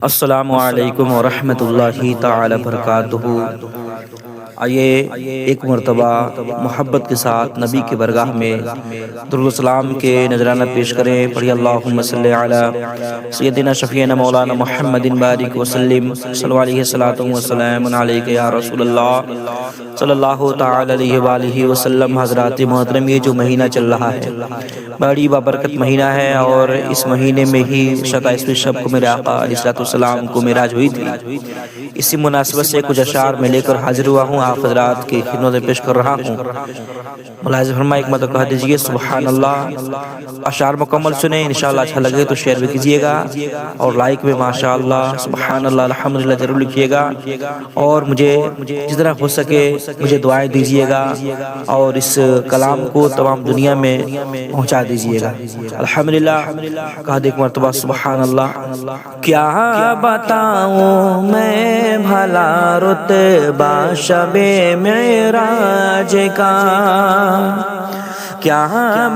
السلام علیکم ورحمۃ اللہ تعالی وبرکاتہ۔ آئیے ایک مرتبہ محبت کے ساتھ نبی کی برگاہ میں درود السلام کے نذرانہ پیش کریں۔ پڑھی اللہم صلی علی سیدنا شفیعنا مولانا محمد بارک وسلم صلی اللہ علیہ وسلم علیک یا رسول اللہ صلی اللہ تعالی علیہ وآلہ وسلم۔ حضرات محترم، یہ جو مہینہ چل رہا ہے بڑی بابرکت مہینہ ہے، اور اس مہینے میں ہی 27ویں شب کو میرے آقا علیہ السلام کو معراج ہوئی تھی۔ اسی مناسبت سے کچھ اشعار میں لے کر حاضر ہوا ہوں، آپ حضرات کی خدمت میں پیش کر رہا ہوں۔ ملاحظہ فرمائے، ایک مرتبہ کہہ دیجئے سبحان اللہ۔ اشعار مکمل سنیں، انشاءاللہ اچھا لگے تو شیئر بھی کیجئے گا، اور لائک میں ماشاءاللہ سبحان اللہ الحمدللہ ضرور لکھیے گا، اور مجھے جس طرح ہو سکے مجھے دعائیں دیجئے گا، اور اس کلام کو تمام دنیا میں پہنچا دیجئے گا۔ الحمدللہ کہا دے ایک مرتبہ سبحان اللہ۔ کیا بتاؤں میں بھلا رتبہ شب معراج کا، کیا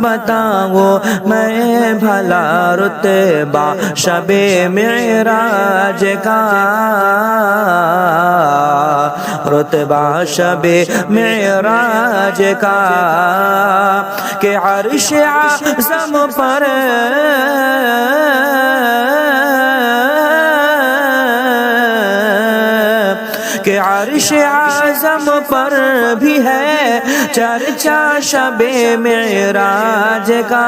بتاؤں میں بھلا رتبہ شب معراج کا، رتبہ شب معراج کا، کہ عرش اعظم پر کہ عرش اعظم پر بھی ہے چرچا شب معراج کا،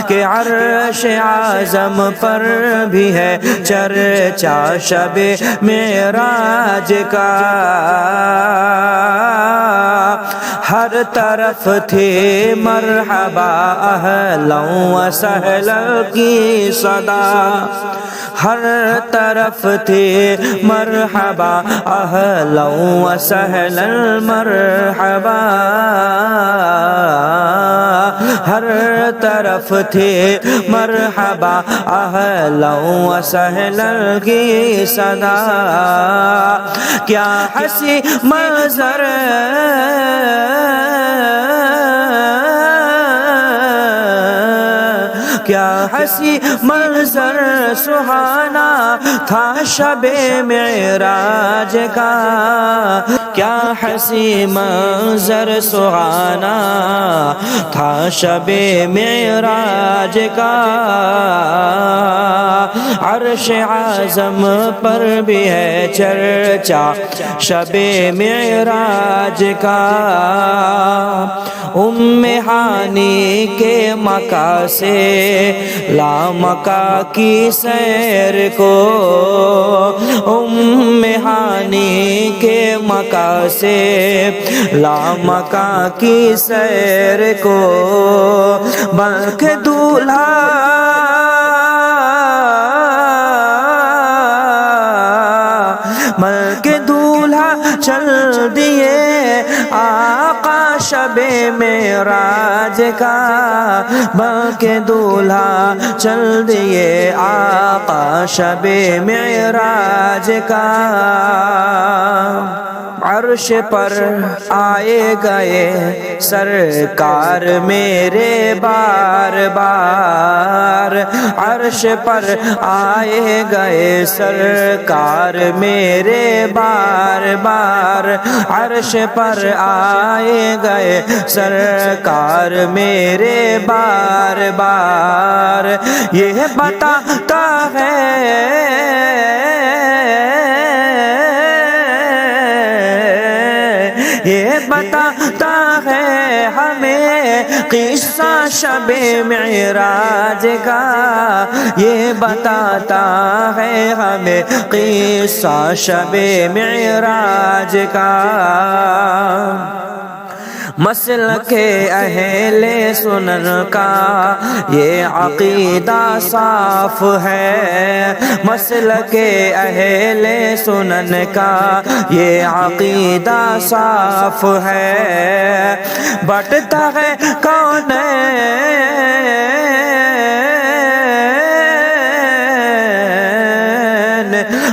کہ عرش اعظم پر بھی ہے چرچا شب معراج کا۔ ہر طرف تھے مرحبا اہلا و سہلا کی صدا، ہر طرف تھے مرحبا اہلا و سہلا مرحبا، ہر طرف تھے مرحبا اہلا و سہلا کی صدا۔ کیا حسین منظر کیا حسین منظر سہانا تھا شب معراج کا، کیا حسین منظر سہانا تھا شب معراج کا، عرش اعظم پر بھی ہے چرچا شب معراج کا۔ ام ہانی کے مکہ سے لامکہ کی سیر کو، ام ہانی کے مکہ سے لامکہ کی سیر کو، بلکہ دولہا بلکہ دولہا چل دیے آقا شب معراج کا، بلکہ دولہا چل دیے آقا شب معراج کا۔ عرش پر آئے گئے سرکار میرے بار بار، عرش پر آئے گئے سرکار میرے بار بار، عرش پر آئے گئے سرکار میرے بار بار، یہ بتاتا یہ بتاتا ہے ہمیں قصہ شب معراج کا، یہ بتاتا ہے ہمیں قصہ شب معراج کا۔ مسلک اہل سنن کا یہ عقیدہ صاف ہے، مسلک اہل سنن کا یہ عقیدہ صاف ہے، بٹتا ہے کون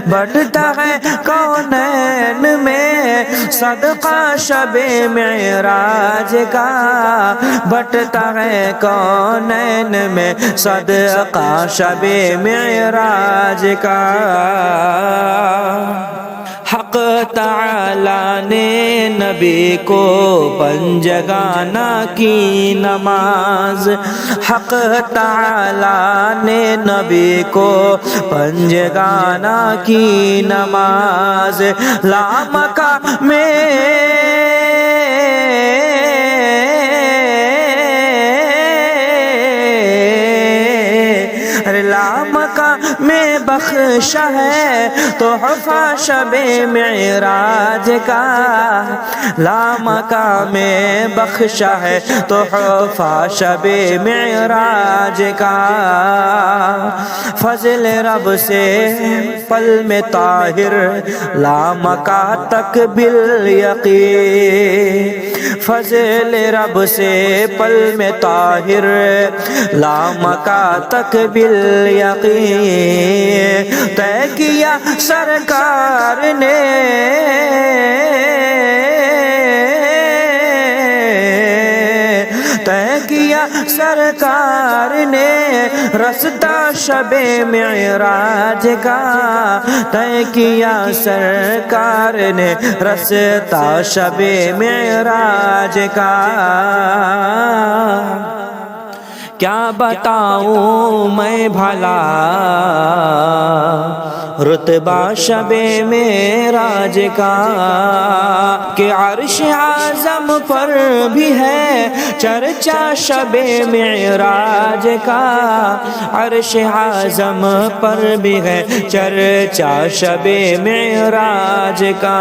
بٹتا ہے کونین میں صدقہ شب معراج کا، بٹتا ہے کونین میں صدقہ شب معراج کا۔ حق تعالی نے نبی کو پنجگانہ کی نماز، حق تعالی نے نبی کو پنجگانہ کی نماز، لامکہ میں لامکہ میں بخشا ہے تحفہ شب معراج کا، لامکہ میں بخشا ہے تحفہ شب معراج کا۔ فضل رب سے پل میں طاہر لامکہ تک بالیقین، فضل رب سے پل میں طاہر لامکہ تک بالیقین، طے کیا سرکار نے طے کیا سرکار نے رستہ شب معراج کا، طے کیا سرکار نے رستہ شب معراج کا۔ کیا بتاؤں میں بھلا رتبہ شب معراج کا، کہ عرش اعظم پر بھی ہے چرچا شب معراج کا، عرش اعظم پر بھی ہے چرچا شب معراج کا۔